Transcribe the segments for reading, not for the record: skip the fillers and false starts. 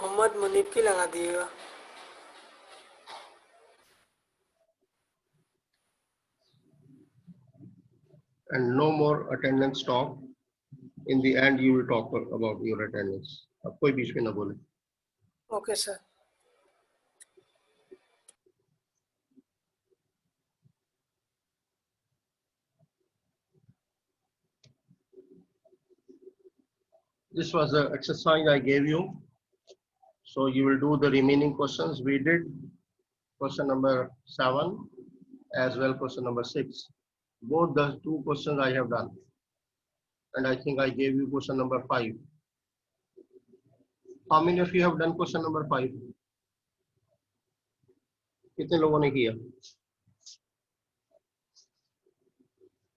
मोहम्मद मुनीब की लगा दिएगा। And no more attendance talk. In the end, you will talk about your attendance. अब कोई बीच में ना बोले. Okay sir. This was the exercise I gave you. So you will do the remaining questions. We did question number 7 as well question number 6. Both the two questions I have done. And I think I gave you question number 5. How many of you have done question number 5? कितने लोगों ने किया?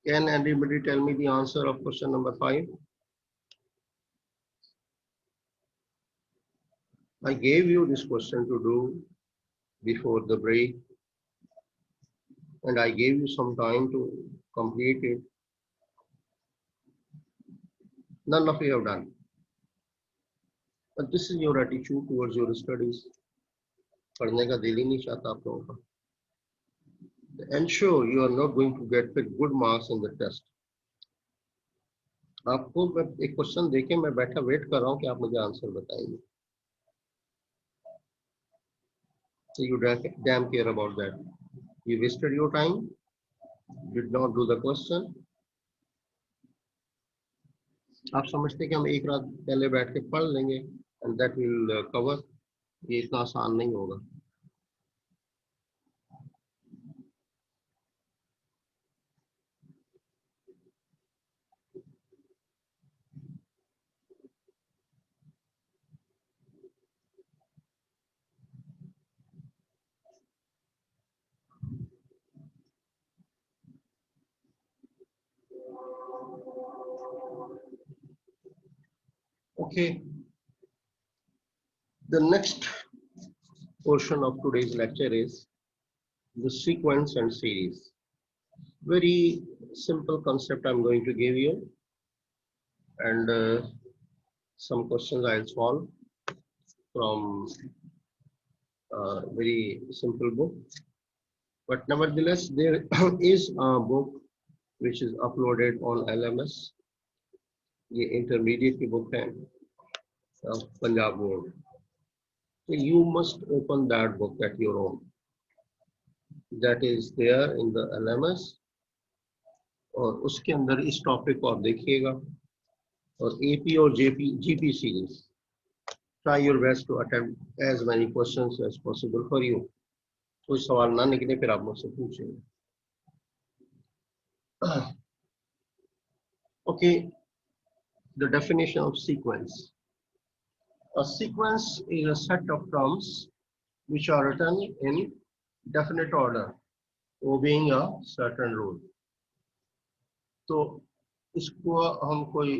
Can anybody tell me the answer of question number 5? I gave you this question to do before the break, and I gave you some time to complete it. None of you have done. But this is your attitude towards your studies. पढ़ने का दिल ही नहीं चाहता आप लोगों का. Ensure you are not going to get good marks in the test. आपको मैं एक क्वेश्चन देके मैं बैठा वेट कर रहा हूँ कि आप मुझे आंसर बताएंगे. So you damn care about that. You wasted your time, did not do the question. आप समझते कि हम एक रात पहले बैठ के पढ़ लेंगे and that will cover. ये इतना आसान नहीं होगा. Okay. The next portion of today's lecture is the sequence and series. Very simple concept I'm going to give you, and some questions I'll solve from a very simple book. But nevertheless, there is a book which is uploaded on LMS. ये intermediate की book है Punjab Board. So you must open that book at your own. That is there in the LMS. और उसके अंदर इस topic को आप देखिएगा और AP और GP series. Try your best to attempt as many questions as possible for you. कोई सवाल ना निकले फिर आप मुझसे पूछेंगे. Okay, the definition of sequence. A sequence is a set of terms which are written in definite order, obeying a certain rule. तो इसको हम कोई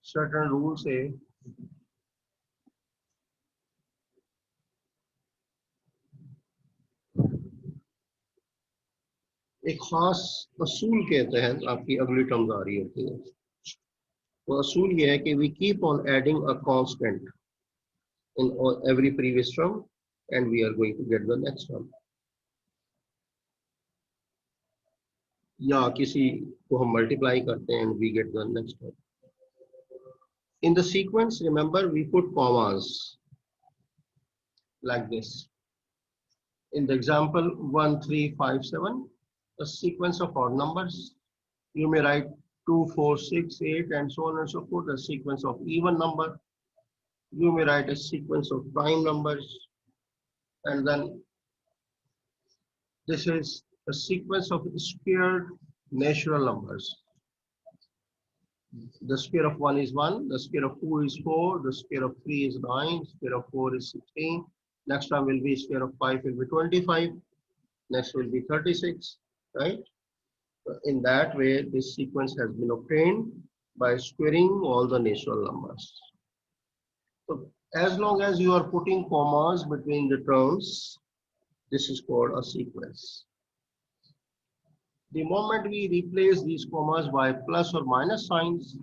certain rule से एक खास असूल के तहत आपकी अगली टर्म्स आ रही होती है. तो असूल ये है कि we keep on adding a constant in every previous term and we are going to get the next term. या किसी को हम multiply करते हैं and we get the next term. In the sequence, remember we put commas like this. In the example 1, 3, 5, 7, a sequence of odd numbers. You may write 2, 4, 6, 8, and so on and so forth. A sequence of even number. You may write a sequence of prime numbers, and then this is a sequence of squared natural numbers. The square of 1 is 1, the square of 2 is 4, the square of 3 is 9, square of 4 is 16. Next one will be square of 5 will be 25. Next will be 36, right? In that way, this sequence has been obtained by squaring all the natural numbers. So as long as you are putting commas between the terms, this is called a sequence. The moment we replace these commas by plus or minus signs,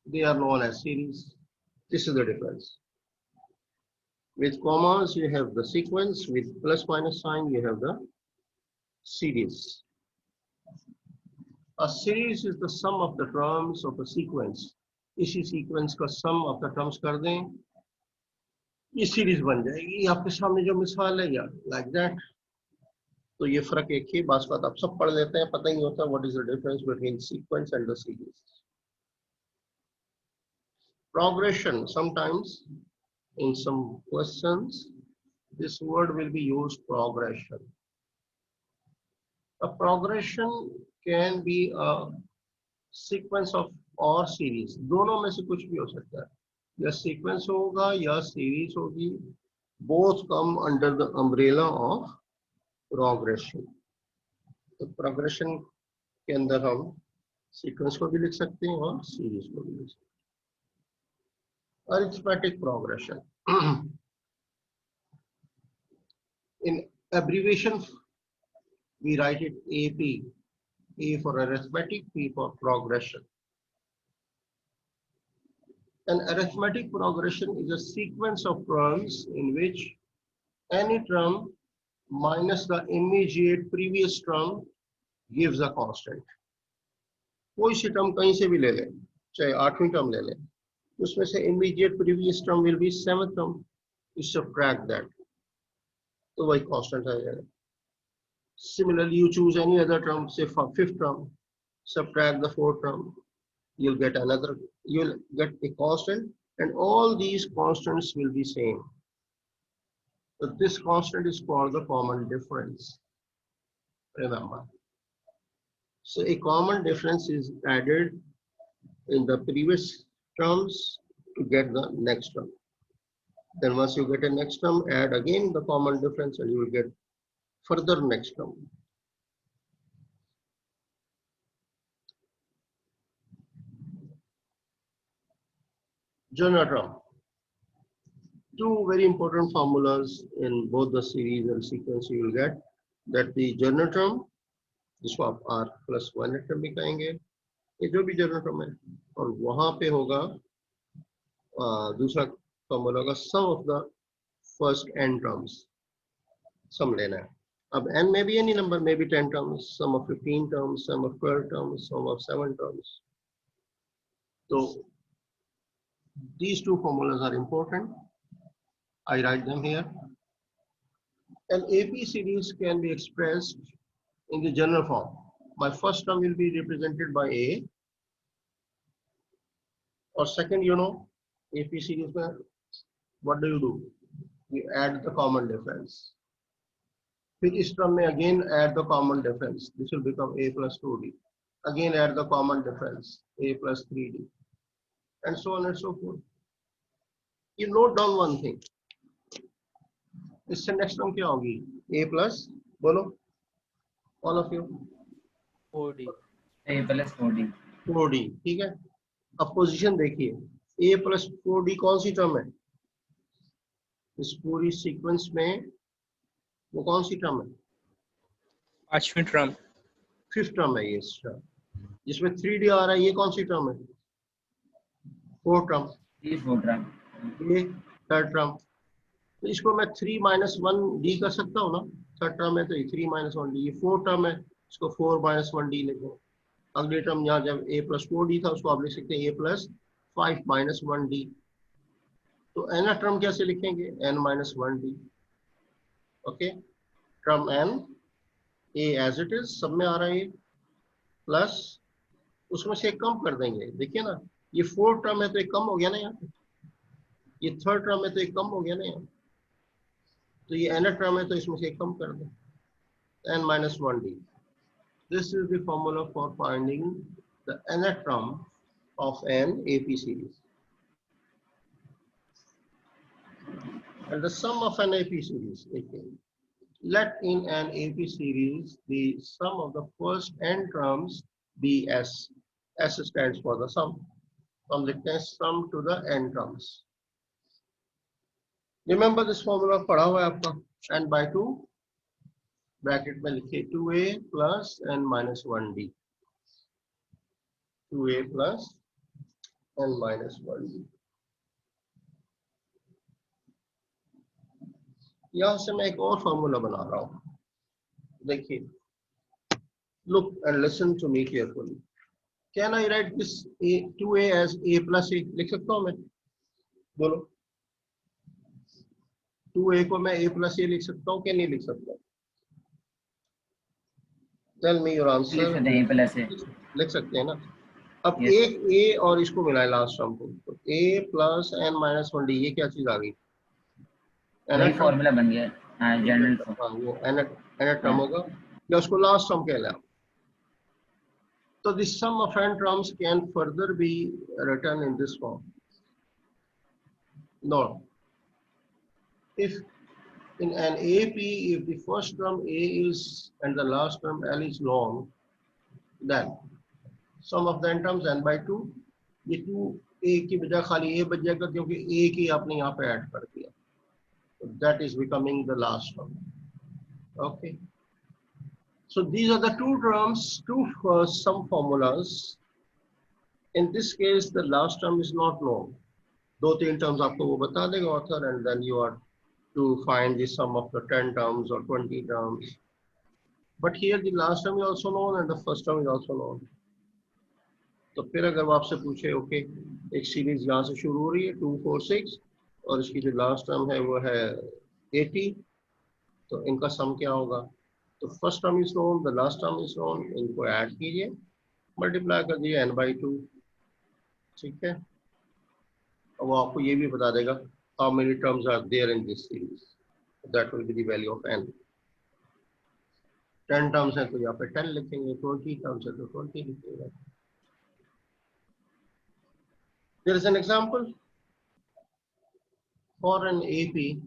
they are known as series. This is the difference. With commas, you have the sequence. With plus minus sign, you have the series. A series is the sum of the terms of a sequence. इसी sequence का sum of the terms कर दें, ये series बन जाएगी. आपके सामने जो मिसाल है या like that. तो ये फर्क एक ही बात आप सब पढ़ लेते हैं, पता ही नहीं होता what is the difference between sequence and the series. Progression, sometimes in some questions this word will be used, progression. A progression can be a sequence of or series. दोनों में से कुछ भी हो सकता है, या sequence होगा या series होगी. Both come under the umbrella of progression. तो progression के अंदर हम sequence को भी लिख सकते हैं और series को भी लिख सकते हैं. Arithmetic progression. In abbreviation we write it AP. A for arithmetic, P for progression. An arithmetic progression is a sequence of terms in which any term minus the immediate previous term gives a constant. कोई सी term कहीं से भी ले लें, चाहे 8वीं term ले लें, उसमें से immediate previous term will be 7th term. You subtract that, तो वही constant आ जाएगा. Similarly, you choose any other term, say for 5th term, subtract the 4th term, you'll get a constant, and all these constants will be same. So this constant is called the common difference. Remember. So a common difference is added in the previous terms to get the next term. Then once you get a next term, add again the common difference and you will get further next term. General term. Two very important formulas in both the series and sequence you will get, that the general term, जिसको आप R plus 1 term भी कहेंगे, ये जो भी general term है, और वहाँ पे होगा दूसरा फॉर्मूला होगा sum of the first n terms. Sum लेना है. अब n में भी any number, maybe 10 terms, sum of 15 terms, sum of 12 terms, sum of 7 terms. So these two formulas are important. I write them here. An AP series can be expressed in the general form. My first term will be represented by A. Or second, you know, AP series, what do? You add the common difference. With this term, again add the common difference. This will become A plus 2D. Again add the common difference, A plus 3D. And so on and so forth. You note down one thing. इससे next term क्या होगी? A plus, बोलो, all of you. 4D. A plus 4D. 4D, ठीक है? अब position देखिए, A plus 4D कौन सी term है? इस पूरी सीक्वेंस में वो कौन सी टर्म है? 5वीं टर्म. 5th टर्म है ये टर्म. जिसमें 3D आ रहा है, ये कौन सी टर्म है? 4th term. ये 4th term. ये 3rd टर्म. तो इसको मैं 3 minus 1D कर सकता हूँ ना? 3rd टर्म है तो ये 3 minus 1D. ये 4th टर्म है, इसको 4 minus 1D लिखो. अगले टर्म यहाँ जब A plus 4D था, उसको आप लिख सकते हैं A plus 5 minus 1D. तो n टर्म कैसे लिखेंगे? n minus 1D. Okay, term n A as it is, सब में आ रहा है ये, प्लस उसमें से कम कर देंगे. देखिए ना, ये 4th टर्म है तो एक कम हो गया ना यहाँ पे. ये 3rd टर्म है तो एक कम हो गया ना यहाँ. तो ये n टर्म है तो इसमें से कम कर दो, n minus 1D. This is the formula for finding the nth term of an AP series. And the sum of an AP series. Again, let in an AP series the sum of the first n terms be S. S stands for the sum. From the sum to the n terms. Remember this formula पढ़ा हुआ है आपका. n by 2 bracket में लिखिए 2a plus n minus 1d. 2a plus n minus 1d. यहां से मैं एक और फॉर्मूला बना रहा हूं, देखिए, look and listen to me carefully. Can I write this 2a as a plus a? लिख सकता हूं मैं? बोलो, 2a को मैं a प्लस a लिख सकता हूं कि नहीं लिख सकता? टेल मी योर लिख आंसर। सकते हैं प्लस है। लिख सकते हैं ना? अब यस एक a और इसको मिला है लास्ट टर्म को, तो a plus n minus 1d, ये क्या चीज आ गई? वही nth टर्म। फॉर्मूला बन गया। हाँ जनरल फॉर्म। हाँ, वो nth टर्म हाँ होगा, या उसको लास्ट टर्म कह लें। So the sum of n terms can further be written in this form. No. If in an AP, if the first term A is and the last term L is known, then sum of the n terms n by 2, ये 2a की बजाय खाली a बच जाएगा क्योंकि a की आपने यहाँ पे ऐड कर दिया. So that is becoming the last term. Okay. So these are the two terms, two sum formulas. In this case, the last term is not known. दो तीन terms आपको वो बता देगा author, and then you are to find the sum of the 10 terms or 20 terms. But here the last term is also known and the first term is also known. तो फिर अगर वो आपसे पूछे ओके एक सीरीज यहाँ से शुरू हो रही है 2 4 6 और इसकी जो लास्ट टर्म है वो है 80, तो इनका सम क्या होगा? तो first term is known, the last term is known, इनको ऐड कीजिए, मल्टीप्लाई कर दिए n/2, ठीक है। और वो आपको ये भी बता देगा how many terms are there in this series, that will be the value of n। 10 terms है तो यहाँ पे 10 लिखेंगे, 20 टर्म्स है तो 20 लिखेंगे। There is an example for an AP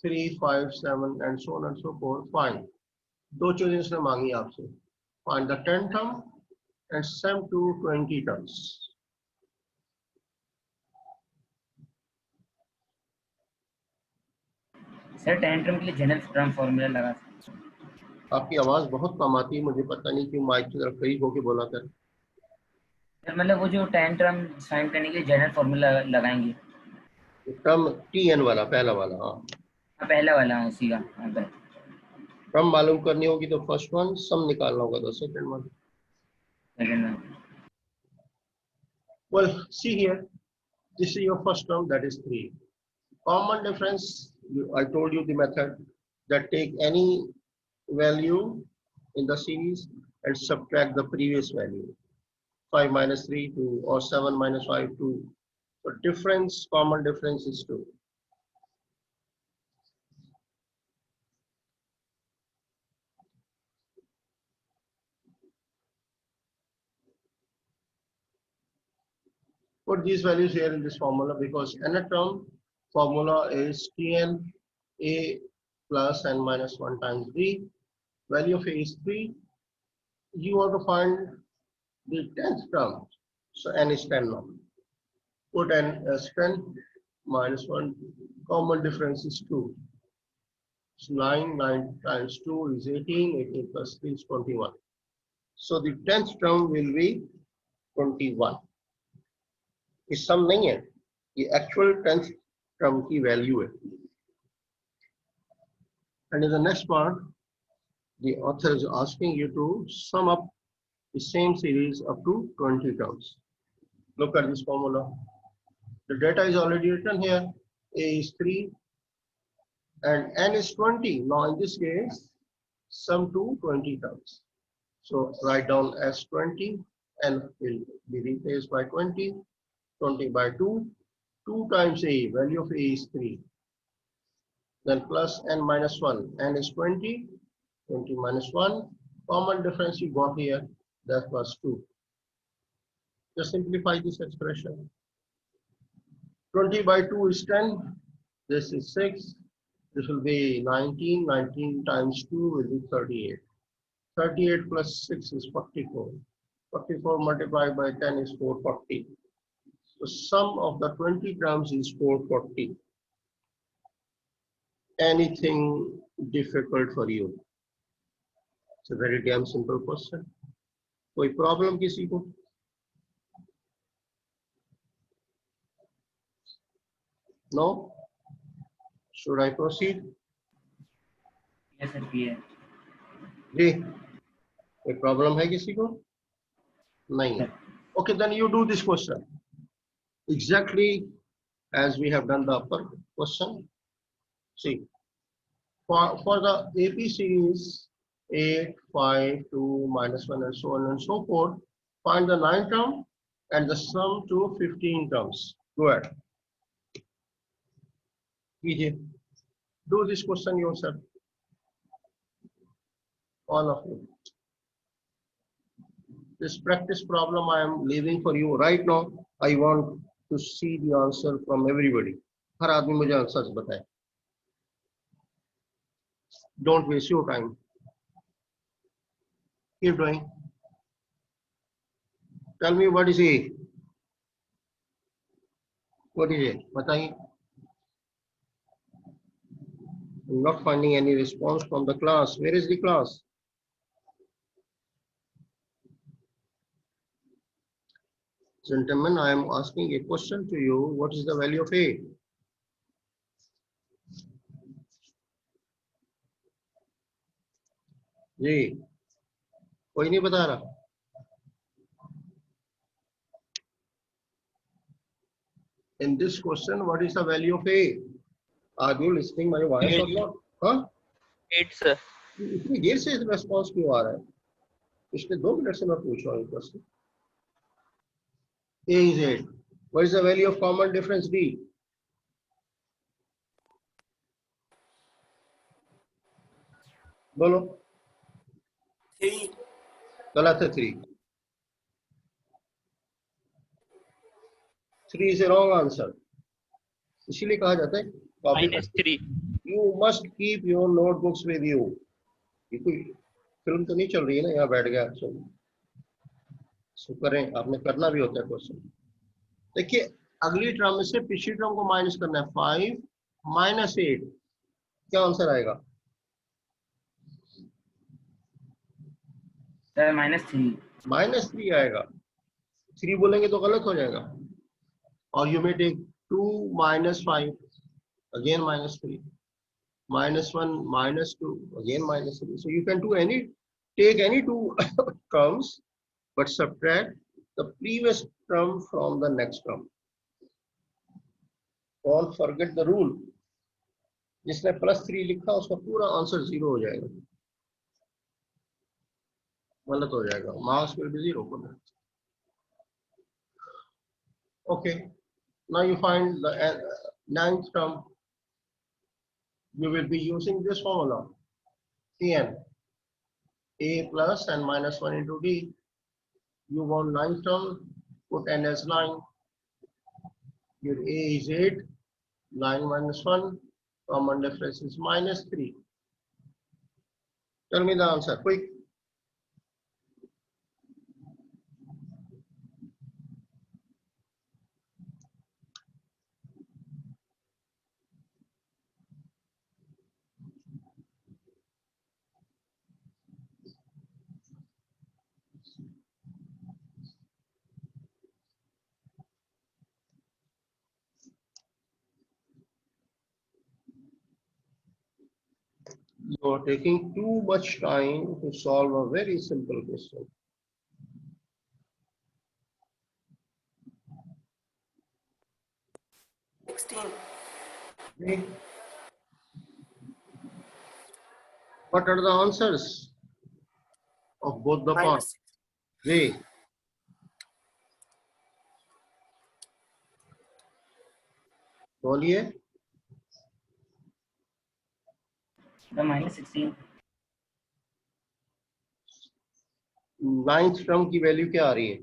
3, 5, 7 and so on and so forth. Fine. दो चीजें इसने मांगी आपसे, find the 10 term and sum to 20 terms. Sir 10 term के लिए जनरल टर्म फॉर्मूला लगा सकते हैं। आपकी आवाज बहुत कम आती है, मुझे पता नहीं क्यों, माइक की तरफ करीब होके बोला कर। सर मतलब वो जो 10 टर्म फाइंड करने के लिए जनरल फॉर्मूला लगाएंगे। टर्म TN वाला, पहला वाला, हाँ। हाँ पहला वाला है उसी का। हाँ टर्म मालूम करनी होगी तो फर्स्ट वन, सम निकालना होगा तो second one. Second one. Well, see here, this is your first term, that is 3. Common difference, I told you the method that take any value in the series and subtract the previous value. 5 minus 3 2 or 7 minus 5 2. So difference, common difference is 2. Put these values here in this formula because nth term formula is Tn a plus n minus 1 times b. Value of a is 3. You want to find the 10th term. So n is 10 now. Put n as 10 minus 1. Common difference is 2. So 9, 9 times 2 is 18. 18 plus 3 is 21. So the 10th term will be 21. ये सम नहीं है, ये actual 10th term की value है। And in the next part, the author is asking you to sum up the same series up to 20 terms. Look at this formula. The data is already written here. A is 3 and n is 20. Now in this case, sum to 20 terms. So write down as 20 and will be replaced by 20. 20 by 2, 2 times a, value of a is 3. Then plus n minus 1, n is 20, 20 minus 1, common difference you got here, that was 2. Just simplify this expression. 20 by 2 is 10, this is 6, this will be 19, 19 times 2 will be 38. 38 plus 6 is 44. 44 multiplied by 10 is 440. The sum of the 20 terms is 440. Anything difficult for you? It's a very damn simple question. कोई problem किसी को? No? Should I proceed? Yes, sir. Clear. जी, कोई problem है किसी को? नहीं है. Okay, then you do this question exactly as we have done the upper question. See, for the AP series 8, 5, 2, -1 and so on and so forth, find the 9 term and the sum to 15 terms. Go ahead. कीजिए. Do this question yourself. All of you. This practice problem I am leaving for you right now. I want to see the answer from everybody. हर आदमी मुझे answers बताए. Don't waste your time. Keep doing. Tell me what is A? What is A? बताइए. I'm not finding any response from the class. Where is the class? Gentlemen, I am asking a question to you. What is the value of A? जी, कोई नहीं बता रहा. In this question, what is the value of A? Are you listening my voice or not? हाँ? 8, sir. इतनी देर से response क्यों आ रहा है? पिछले 2 मिनट से मैं पूछ रहा हूँ question. A is 8. What is the value of common difference D? बोलो. 3. गलत है 3. 3 is a wrong answer. इसीलिए कहा जाता है कॉपी में. -3. You must keep your notebooks with you. ये कोई फिल्म तो नहीं चल रही है ना, यहाँ बैठ गया सो करें. आपने करना भी होता है क्वेश्चन. देखिए, अगली टर्म में से पिछली टर्म को माइनस करना है. 5 -8, क्या आंसर आएगा? सर -3. -3 आएगा. 3 बोलेंगे तो गलत हो जाएगा. और you may take 2 -5, again -3, -1 -2, again -3. So you can do take any two terms, but subtract the previous term from the next term. Don't forget the rule. जिसने +3 लिखा उसका पूरा आंसर 0 हो जाएगा. गलत हो जाएगा. Marks will be 0 for that. Okay. Now you find the 9th term. You will be using this formula. Cn. A plus and -1 into D. You want 9th term, put n as 9. Your A is 8, 9 minus 1, common difference is -3. Tell me the answer, quick. You are taking too much time to solve a very simple question. Okay. What are the answers of both the parts? J. बोलिए. The -16. 9th term की value क्या आ रही है?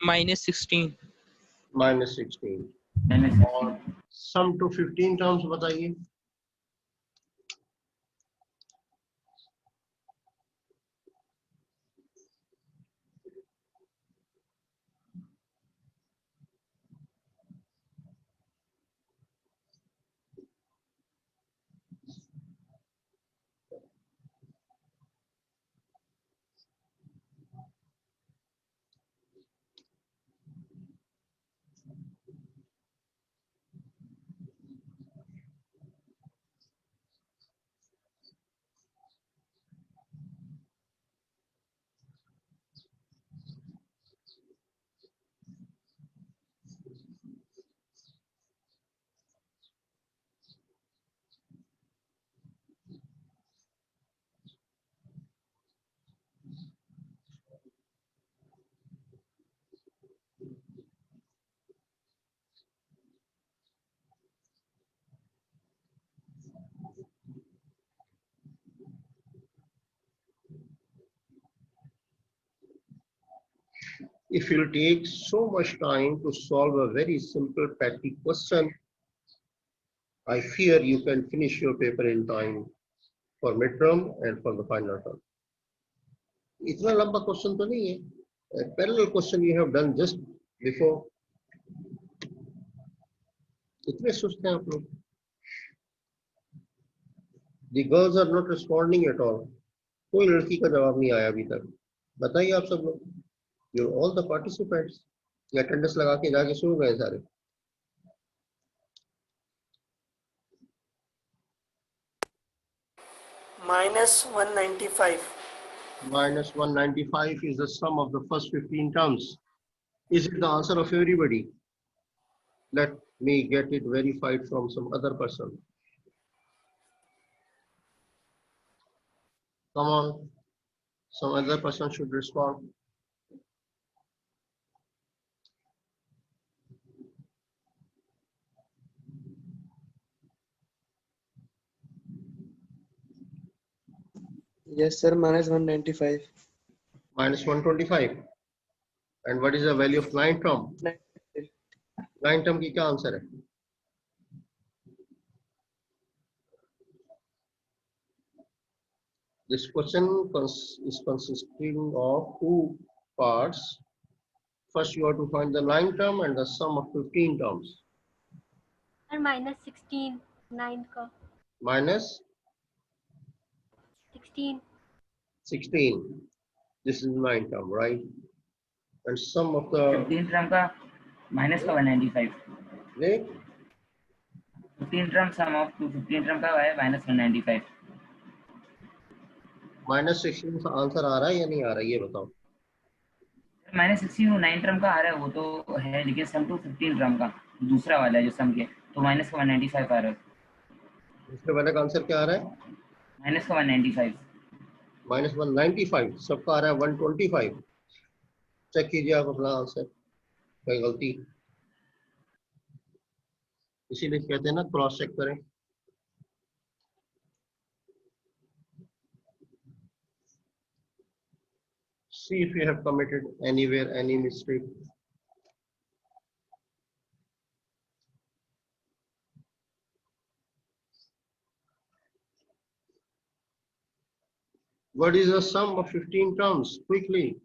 -16. -16. और सम to 15 terms बताइए. If you'll take so much time to solve a very simple petty question, I fear you can finish your paper in time for midterm and for the final term. इतना लंबा question तो नहीं है. Parallel question you have done just before. इतने सुस्त हैं आप लोग. The girls are not responding at all. कोई लड़की का जवाब नहीं आया अभी तक. बताइए आप सब लोग. You're all the participants. या अटेंडेंस लगा के जाके सो गए सारे. -195. Minus 195 is the sum of the first 15 terms. Is it the answer of everybody? Let me get it verified from some other person. Come on, some other person should respond. Yes, sir. -195. Minus 125. And what is the value of ninth term? Ninth term की क्या answer है? This question is consisting of two parts. First, you have to find the ninth term and the sum of 15 terms. और -16 9 का Minus 16 16. This is ninth term, right? And sum of the 15 term का minus का 195. ले 15 term some of 15 term का है -195. -16 का answer आ रहा है या नहीं आ रहा है ये बताओ. -16 9 टर्म का आ रहा है वो तो है, लेकिन सम टू 15 टर्म का दूसरा वाला है जो सम के, तो माइनस का 195 आ रहा है. इसके वाले का आंसर क्या आ रहा है? माइनस का 195. -195. सबका आ रहा है 125. चेक कीजिए आप अपना आंसर. कोई गलती? इसीलिए कहते हैं ना क्रॉस चेक करें. See if you have committed anywhere any mistake. What is the sum of 15 terms? Quickly.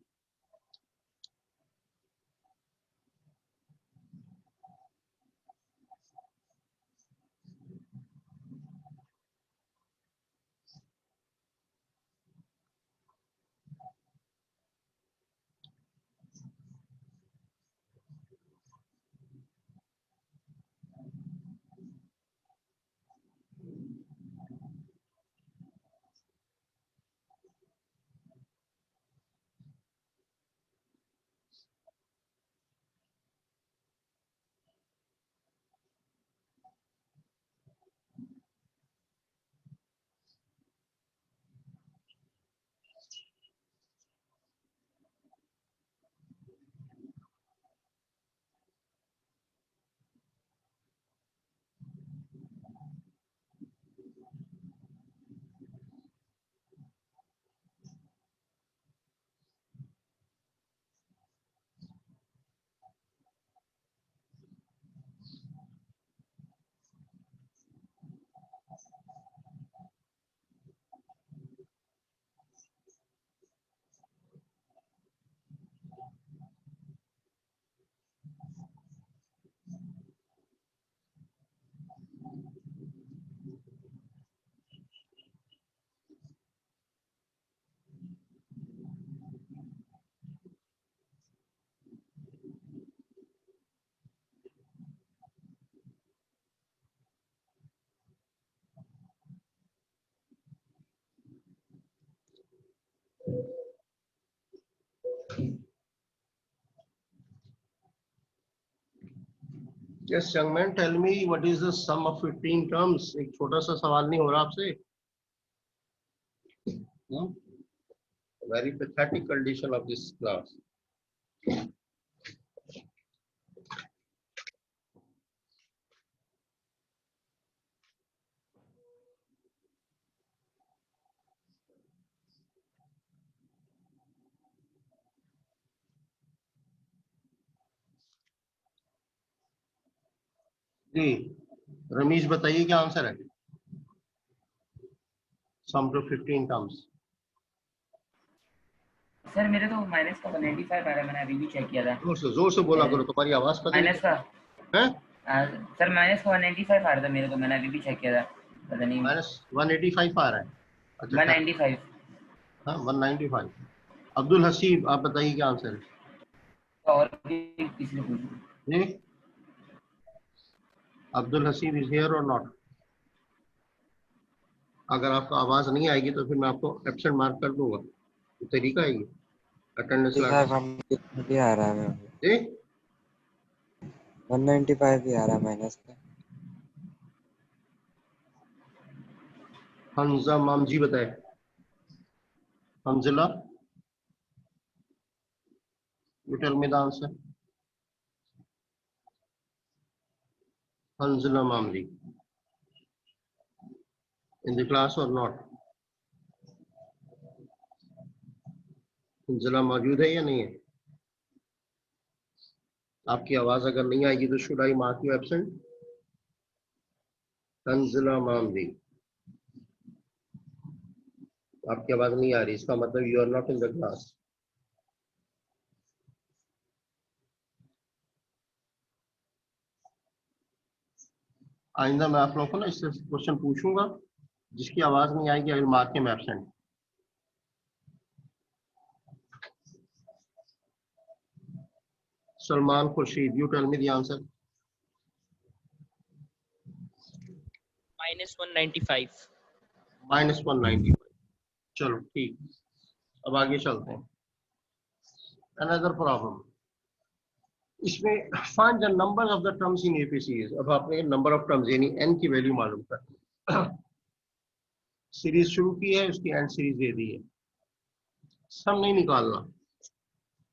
Yes, young man, tell me what is the sum of 15 terms? एक छोटा सा सवाल नहीं हो रहा आपसे? Very pathetic condition of this class. जी रमेश बताइए क्या आंसर है? सम टू 15 टर्म्स। सर मेरे तो माइनस का 195 आ रहा है, मैंने अभी भी चेक किया था। जोर से बोला करो, तुम्हारी आवाज पता नहीं माइनस का है। सर माइनस का 195 आ रहा था मेरे को, मैंने अभी भी चेक किया था, पता नहीं। माइनस 185 आ रहा है। अच्छा 195। हाँ 195। अब्दुल हसीब आप बताइए क्या आंसर है? और भी किसी ने पूछा? जी अब्दुल हसीब इज हियर और नॉट? अगर आपको आवाज नहीं आएगी तो फिर मैं आपको एब्सेंट मार्क कर दूंगा, तो तरीका है ये अटेंडेंस फाइव लगाने हम भी आ रहा है मैम। का। जी 195 ही आ रहा है माइनस का। हमजा मामजी बताए। हमजिला you tell me the answer. Hanzila Mamdi in the class or not? Hanzala मौजूद है या नहीं है? आपकी आवाज अगर नहीं आएगी तो should I mark you absent? Hanzala Mamdi आपकी आवाज नहीं आ रही, इसका मतलब you are not in the class. आइंदा मैं आप लोगों को ना इससे क्वेश्चन पूछूंगा, जिसकी आवाज नहीं आएगी I will mark him absent. Salman Khurshid you tell me the answer. -195। -195। चलो ठीक, अब आगे चलते हैं। अनदर प्रॉब्लम, इसमें find the number of the terms in APs. अब आपने नंबर ऑफ टर्म्स यानी एन की वैल्यू मालूम करनी। सीरीज शुरू की है, उसकी एंड सीरीज दे दी है, सम नहीं निकालना।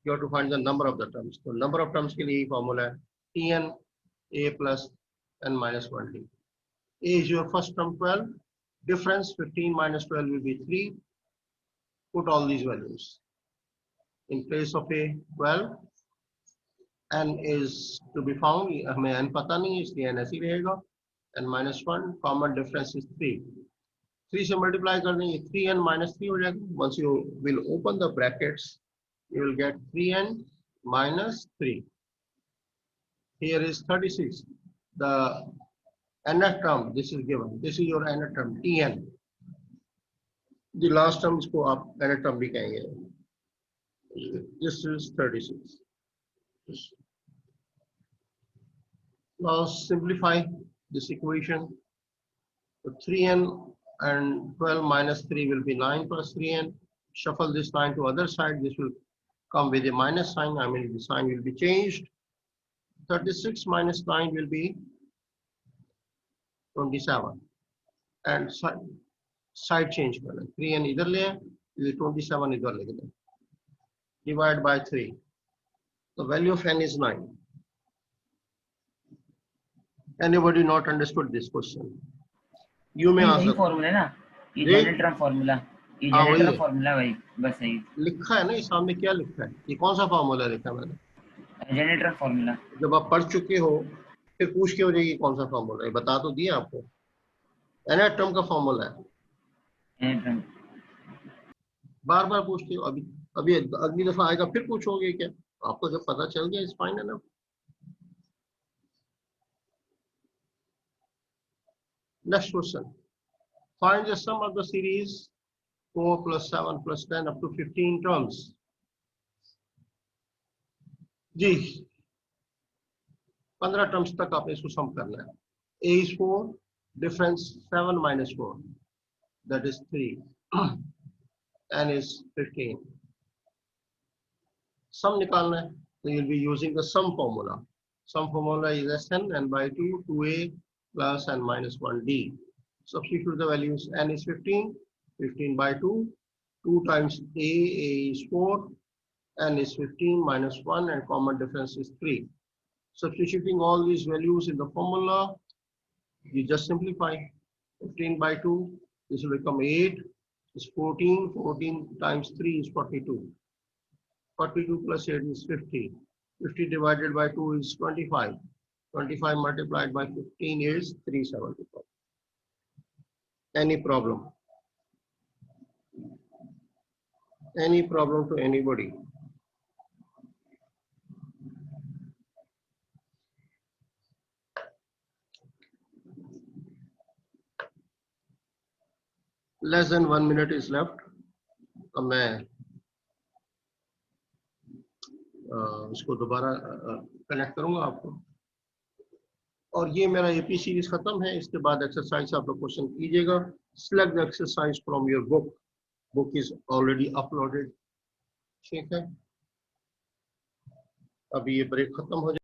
You have to find the number of the terms. तो नंबर ऑफ टर्म्स के लिए फॉर्मूला है Tn a plus n minus 1d. A is your first term 12, difference 15 minus 12 will be 3. Put all these values in place of a 12, n is to be found, हमें n पता नहीं है इसलिए n ऐसे ही रहेगा, n minus 1 common difference is 3. 3 से multiply कर देंगे 3n minus 3 हो जाएगा. Once you will open the brackets, you will get 3n minus 3. Here is 36. The nth term, this is given. This is your nth term, Tn. The last term इसको आप nth term भी कहेंगे. This is 36. Now simplify this equation. So 3n and 12 minus 3 will be 9 plus 3n. Shuffle this 9 to other side. This will come with a minus sign. I mean, the sign will be changed. 36 minus 9 will be 27. And side change करें. 3n इधर ले, 27 इधर ले लें. Divide by 3. The value of n is 9. Anybody not understood this question? You may यही answer. Formula है ना, ये जी? जनरल टर्म फॉर्मूला, ये हाँ, जनरल वही टर्म है। फॉर्मूला वही बस सही। लिखा है ना इस सामने, क्या लिखा है? ये कौन सा फॉर्मूला लिखा है मैंने? General term formula. जब आप पढ़ चुके हो फिर पूछ के हो जाएगी कौन सा फॉर्मूला है, बता तो दिया आपको। nth टर्म का फॉर्मूला है, जनरल टर्म। बार बार पूछते हो। अभी अभी अगली दफा आएगा फिर पूछोगे क्या? आपको जब पता चल गया इस फाइन है ना। Next question, find the sum of the series 4 plus 7 plus 10 up to 15 terms. जी 15 टर्म्स तक आपने इसको सम करना है. A is 4, difference 7 minus 4, that is 3. N is 15. Sum निकालना है, so you'll be using the sum formula. Sum formula is Sn, n by 2, 2a plus n minus 1d. Substitute the values. N is 15, 15 by 2, 2 times a is 4, n is 15 minus 1, and common difference is 3. Substituting all these values in the formula, you just simplify. 15 by 2, this will become 8, is 14, 14 times 3 is 42. 42 plus 8 is 50. 50 divided by 2 is 25. 25 multiplied by 15 is 375. Any problem? Any problem to anybody? Less than 1 minute is left. अब मैं इसको दोबारा connect करूंगा आपको, और ये मेरा AP series खत्म है। इसके बाद एक्सरसाइज आप लोग क्वेश्चन कीजिएगा। Select the exercise from your book. Book is already uploaded. ठीक है, अभी ये ब्रेक खत्म हो जाए।